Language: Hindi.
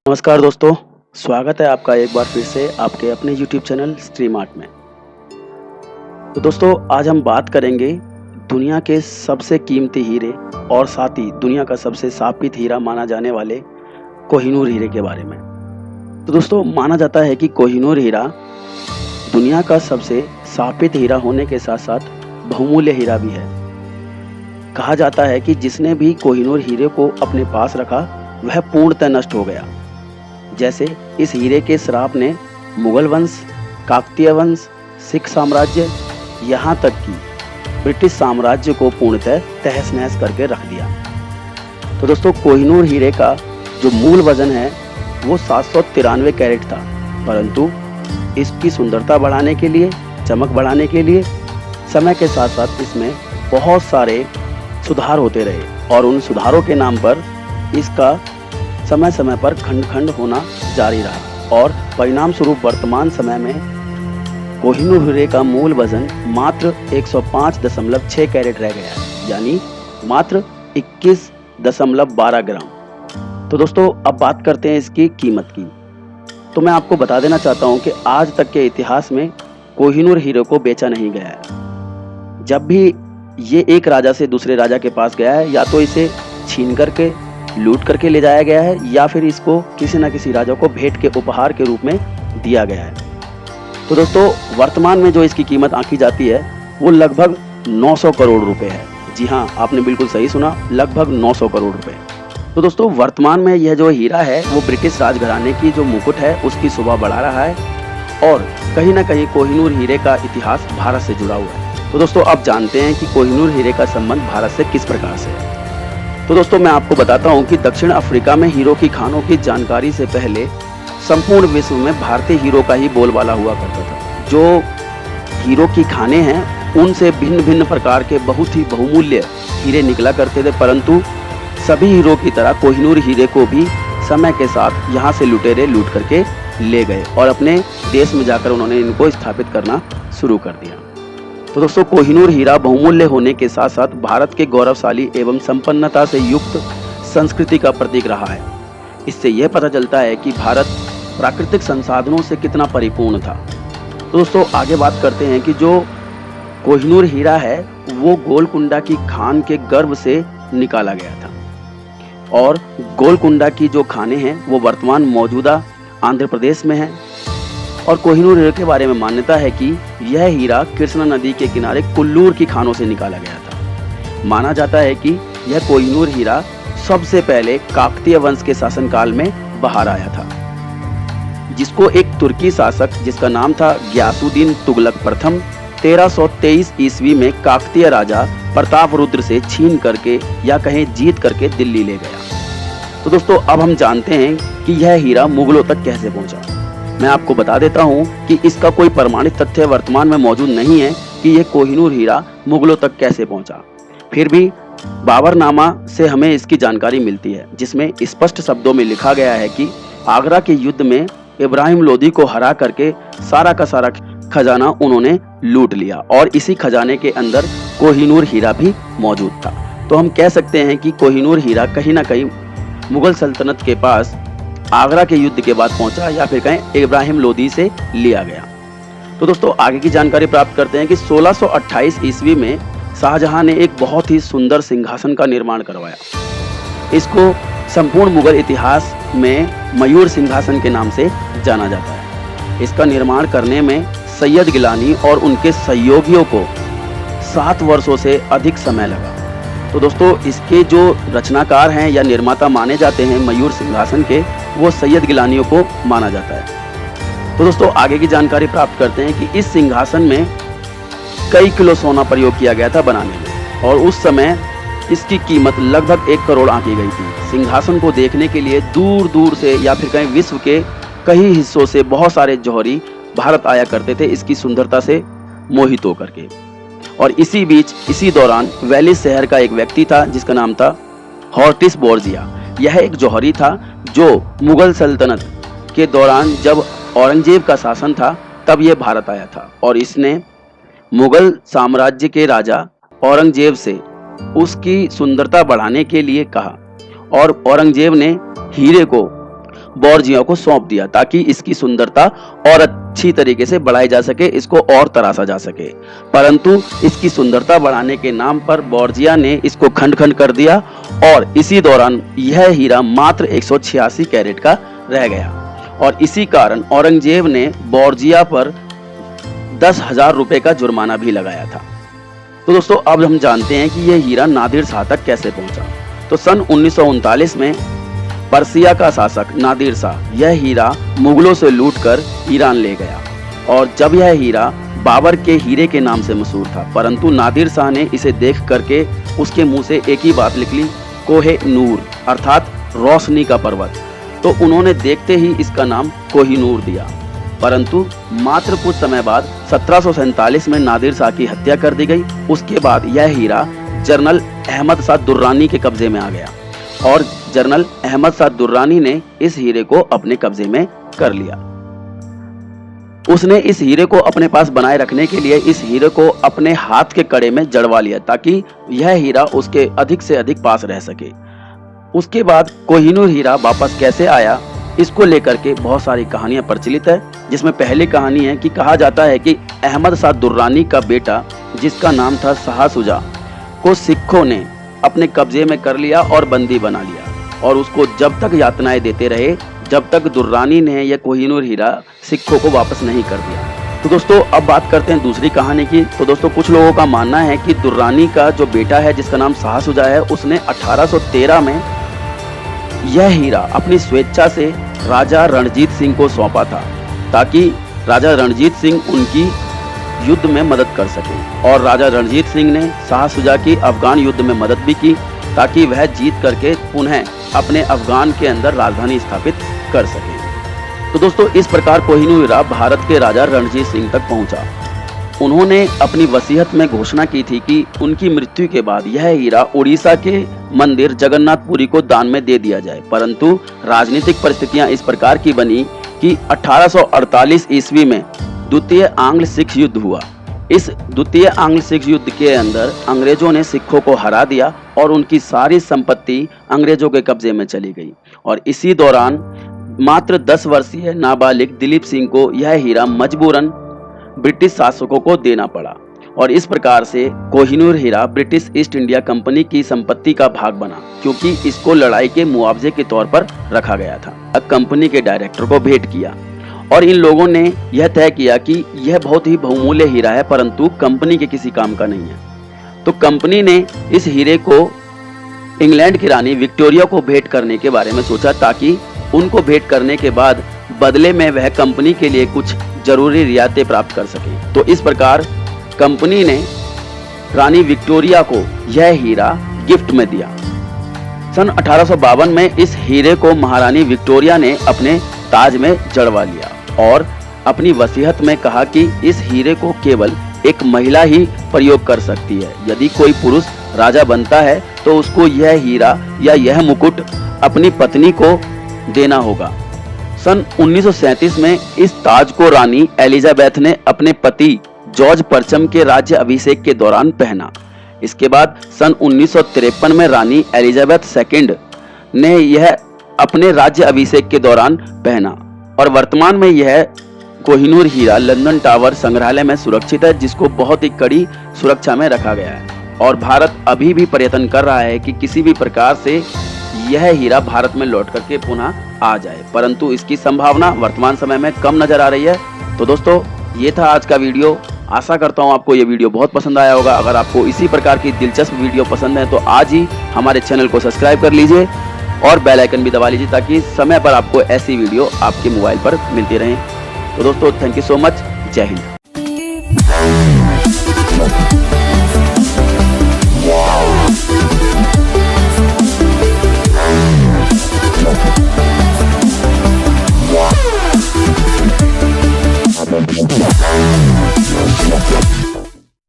नमस्कार दोस्तों, स्वागत है आपका एक बार फिर से आपके अपने YouTube चैनल स्ट्रीम आर्ट में। तो दोस्तों आज हम बात करेंगे दुनिया के सबसे कीमती हीरे और साथ ही दुनिया का सबसे सापित हीरा माना जाने वाले कोहिनूर हीरे के बारे में। तो दोस्तों माना जाता है कि कोहिनूर हीरा दुनिया का सबसे सापित हीरा होने के साथ साथ बहुमूल्य हीरा भी है। कहा जाता है कि जिसने भी कोहिनूर हीरे को अपने पास रखा वह पूर्णतः नष्ट हो गया। जैसे इस हीरे के श्राप ने मुगल वंश, काकतीय वंश, सिख साम्राज्य, यहाँ तक कि ब्रिटिश साम्राज्य को पूर्णतः तहस नहस करके रख दिया। तो दोस्तों कोहिनूर हीरे का जो मूल वजन है वो 793 कैरेट था, परंतु इसकी सुंदरता बढ़ाने के लिए, चमक बढ़ाने के लिए समय के साथ साथ इसमें बहुत सारे सुधार होते रहे और उन सुधारों के नाम पर इसका समय समय पर खंड खंड होना जारी रहा और परिणाम स्वरूप वर्तमान समय में कोहिनूर हीरे का मूल वजन मात्र 105.6 कैरेट रह गया है, यानी मात्र 21.12 ग्राम। तो दोस्तों अब बात करते हैं इसकी कीमत की। तो मैं आपको बता देना चाहता हूं कि आज तक के इतिहास में कोहिनूर हीरे को बेचा नहीं गया है। जब भी ये एक राजा से दूसरे राजा के पास गया है, या तो इसे छीन करके लूट करके ले जाया गया है या फिर इसको किसी न किसी राजा को भेंट के उपहार के रूप में दिया गया है। तो दोस्तों वर्तमान में जो इसकी कीमत आंकी जाती है वो लगभग 900 करोड़ रुपए है। जी हाँ, आपने बिल्कुल सही सुना, लगभग 900 करोड़ रुपए। तो दोस्तों वर्तमान में यह जो हीरा है वो ब्रिटिश राजघराने की जो मुकुट है उसकी शोभा बढ़ा रहा है और कहीं ना कहीं कोहिनूर हीरे का इतिहास भारत से जुड़ा हुआ है। तो दोस्तों अब जानते हैं कि कोहिनूर हीरे का संबंध भारत से किस प्रकार से है। तो दोस्तों मैं आपको बताता हूं कि दक्षिण अफ्रीका में हीरो की खानों की जानकारी से पहले संपूर्ण विश्व में भारतीय हीरो का ही बोलबाला हुआ करता था। जो हीरो की खाने हैं उनसे भिन्न भिन्न प्रकार के बहुत ही बहुमूल्य हीरे निकला करते थे, परंतु सभी हीरो की तरह कोहिनूर हीरे को भी समय के साथ यहाँ से लुटेरे लूट करके ले गए और अपने देश में जाकर उन्होंने इनको स्थापित करना शुरू कर दिया। तो दोस्तों कोहिनूर हीरा बहुमूल्य होने के साथ साथ भारत के गौरवशाली एवं संपन्नता से युक्त संस्कृति का प्रतीक रहा है। इससे यह पता चलता है कि भारत प्राकृतिक संसाधनों से कितना परिपूर्ण था। तो दोस्तों आगे बात करते हैं कि जो कोहिनूर हीरा है वो गोलकुंडा की खान के गर्भ से निकाला गया था और गोलकुंडा की जो खानें हैं वो वर्तमान मौजूदा आंध्र प्रदेश में है। और कोहिनूर हीरे के बारे में मान्यता है कि यह हीरा कृष्णा नदी के किनारे कुल्लूर की खानों से निकाला गया था। माना जाता है कि यह कोहिनूर हीरा सबसे पहले काकतीय वंश के शासनकाल में बाहर आया था, जिसको एक तुर्की शासक जिसका नाम था गियासुद्दीन तुगलक प्रथम 1323 ईस्वी में काकतीय राजा प्रतापरुद्र से छीन करके या कहें जीत करके दिल्ली ले गया। तो दोस्तों अब हम जानते हैं कि यह हीरा मुगलों तक कैसे पहुंचा। मैं आपको बता देता हूं कि इसका कोई प्रमाणित तथ्य वर्तमान में मौजूद नहीं है कि यह कोहिनूर हीरा मुगलों तक कैसे पहुंचा। फिर भी बाबरनामा से हमें इसकी जानकारी मिलती है, जिसमें स्पष्ट शब्दों में लिखा गया है कि आगरा के युद्ध में इब्राहिम लोदी को हरा करके सारा का सारा खजाना उन्होंने लूट लिया और इसी खजाने के अंदर कोहिनूर हीरा भी मौजूद था। तो हम कह सकते हैं कि कोहिनूर हीरा कहीं ना कहीं मुगल सल्तनत के पास आगरा के युद्ध के बाद पहुंचा या फिर कहें इब्राहिम लोदी से लिया गया। तो दोस्तों आगे की जानकारी प्राप्त करते हैं कि 1628 ईस्वी में शाहजहां ने एक बहुत ही सुंदर सिंहासन का निर्माण करवाया। इसको संपूर्ण मुगल इतिहास में मयूर सिंहासन के नाम से जाना जाता है। इसका निर्माण करने में सैयद गिलानी और उनके सहयोगियों को 7 वर्षों से अधिक समय लगा। तो दोस्तों इसके जो रचनाकार हैं या निर्माता माने जाते हैं मयूर सिंहासन के, वो सैयद गिलानियों को माना जाता है। तो दोस्तों आगे की जानकारी प्राप्त करते हैं कि इस सिंहासन में कई किलो सोना प्रयोग किया गया था बनाने में और उस समय इसकी कीमत लगभग 1 करोड़ आंकी गई थी। सिंहासन को देखने के लिए दूर दूर से या फिर कहीं विश्व के कई हिस्सों से बहुत सारे जौहरी भारत आया करते थे इसकी सुंदरता से मोहित होकर के। और इसी बीच इसी दौरान वेलिस शहर का एक व्यक्ति था जिसका नाम था हॉर्टिस बोर्जिया। यह एक जौहरी था जो मुगल सल्तनत के दौरान जब औरंगजेब का शासन था तब यह भारत आया था और इसने मुगल साम्राज्य के राजा औरंगजेब से उसकी सुंदरता बढ़ाने के लिए कहा और औरंगजेब ने हीरे को बोर्जिया को सौंप दिया ताकि इसकी सुंदरता और अच्छी तरीके से बढ़ाई जा सके, इसको और तराशा जा सके। परंतु इसकी सुंदरता बढ़ाने के नाम पर बोर्जिया ने इसको खंड खंड कर दिया और इसी दौरान यह हीरा मात्र 186 कैरेट का रह गया और इसी कारण औरंगजेब ने बोर्जिया पर 10,000 रुपए का जुर्माना भी लगाया था। तो दोस्तों अब हम जानते हैं कि यह हीरा नादिर शाह तक कैसे पहुंचा। तो सन 1939 में पर्सिया का शासक नादिर शाह यह हीरा मुगलों से लूटकर ईरान ले गया और जब यह हीरा बाबर के हीरे के नाम से मशहूर था, परंतु नादिर शाह ने इसे देख करके उसके मुंह से एक ही बात निकली, कोहे नूर अर्थात रोशनी का पर्वत। तो उन्होंने देखते ही इसका नाम कोहिनूर दिया। परंतु मात्र कुछ समय बाद 1747 में नादिर शाह की हत्या कर दी गई। उसके बाद यह हीरा जनरल अहमद शाह दुर्रानी के कब्जे में आ गया और जनरल अहमद शाह दुर्रानी ने इस हीरे को अपने कब्जे में कर लिया। उसने इस हीरे को अपने पास बनाए रखने के लिए इस हीरे को अपने हाथ के कड़े में जड़वा लिया ताकि यह हीरा उसके अधिक से अधिक पास रह सके। उसके बाद कोहिनूर हीरा वापस कैसे आया, इसको लेकर के बहुत सारी कहानियां प्रचलित है, जिसमें पहली कहानी है कि कहा जाता है कि अहमद शाह दुर्रानी का बेटा जिसका नाम था शाह शुजा को सिखों ने अपने कब्जे में कर लिया और बंदी बना लिया और उसको जब तक यातनाएं देते रहे जब तक दुर्रानी ने यह कोहिनूर हीरा सिखों को वापस नहीं कर दिया। तो दोस्तों अब बात करते हैं दूसरी कहानी की। तो दोस्तों कुछ लोगों का मानना है कि दुर्रानी का जो बेटा है जिसका नाम शाह शुजा है, उसने 1813 में यह हीरा अपनी स्वेच्छा से राजा रणजीत सिंह को सौंपा था ताकि राजा रणजीत सिंह उनकी युद्ध में मदद कर सके और राजा रणजीत सिंह ने शाह शुजा की अफगान युद्ध में मदद भी की ताकि वह जीत करके पुनः अपने अफगान के अंदर राजधानी स्थापित कर सके। तो दोस्तों इस प्रकार कोहिनूर हीरा भारत के राजा रणजीत सिंह तक पहुंचा। उन्होंने अपनी वसीयत में घोषणा की थी कि उनकी मृत्यु के बाद यह हीरा उड़ीसा के मंदिर जगन्नाथपुरी को दान में दे दिया जाए, परंतु राजनीतिक परिस्थितियां इस प्रकार की बनी कि 1848 ईस्वी में द्वितीय आंग्ल सिख युद्ध हुआ। इस द्वितीय आंग्ल सिख युद्ध के अंदर अंग्रेजों ने सिखों को हरा दिया और उनकी सारी संपत्ति अंग्रेजों के कब्जे में चली गई और इसी दौरान मात्र 10 वर्षीय नाबालिग दिलीप सिंह को यह हीरा मजबूरन ब्रिटिश शासकों को देना पड़ा और इस प्रकार से कोहिनूर हीरा ब्रिटिश ईस्ट इंडिया कंपनी की संपत्ति का भाग बना क्योंकि इसको लड़ाई के मुआवजे के तौर पर रखा गया था। अब कंपनी के डायरेक्टर को भेंट किया और इन लोगों ने यह तय किया कि यह बहुत ही बहुमूल्य हीरा है परंतु कंपनी के किसी काम का नहीं है। तो कंपनी ने इस हीरे को इंग्लैंड की रानी विक्टोरिया को भेंट करने के बारे में सोचा ताकि उनको भेंट करने के बाद बदले में वह कंपनी के लिए कुछ जरूरी रियायतें प्राप्त कर सके। तो इस प्रकार कंपनी ने रानी विक्टोरिया को यह हीरा गिफ्ट में दिया। सन 1852 में इस हीरे को महारानी विक्टोरिया ने अपने ताज में जड़वा लिया और अपनी वसीयत में कहा कि इस हीरे को केवल एक महिला ही प्रयोग कर सकती है। यदि कोई पुरुष राजा बनता है तो उसको यह हीरा या यह मुकुट अपनी पत्नी को देना होगा। सन 1937 में इस ताज को रानी एलिजाबेथ ने अपने पति जॉर्ज परचम के राज्य अभिषेक के दौरान पहना। इसके बाद सन 1953 में रानी एलिजाबेथ सेकंड ने यह अपने राज्य अभिषेक के दौरान पहना और वर्तमान में यह कोहिनूर हीरा लंदन टावर संग्रहालय में सुरक्षित है, जिसको बहुत ही कड़ी सुरक्षा में रखा गया है और भारत अभी भी प्रयत्न कर रहा है कि किसी भी प्रकार से यह हीरा भारत में लौट करके पुनः आ जाए, परंतु इसकी संभावना वर्तमान समय में कम नजर आ रही है। तो दोस्तों ये था आज का वीडियो। आशा करता हूँ आपको ये वीडियो बहुत पसंद आया होगा। अगर आपको इसी प्रकार की दिलचस्प वीडियो पसंद है तो आज ही हमारे चैनल को सब्सक्राइब कर लीजिए और बेल आइकन भी दबा लीजिए ताकि समय पर आपको ऐसी वीडियो आपके मोबाइल पर मिलती रहे। तो दोस्तों थैंक यू सो मच। जय हिंद।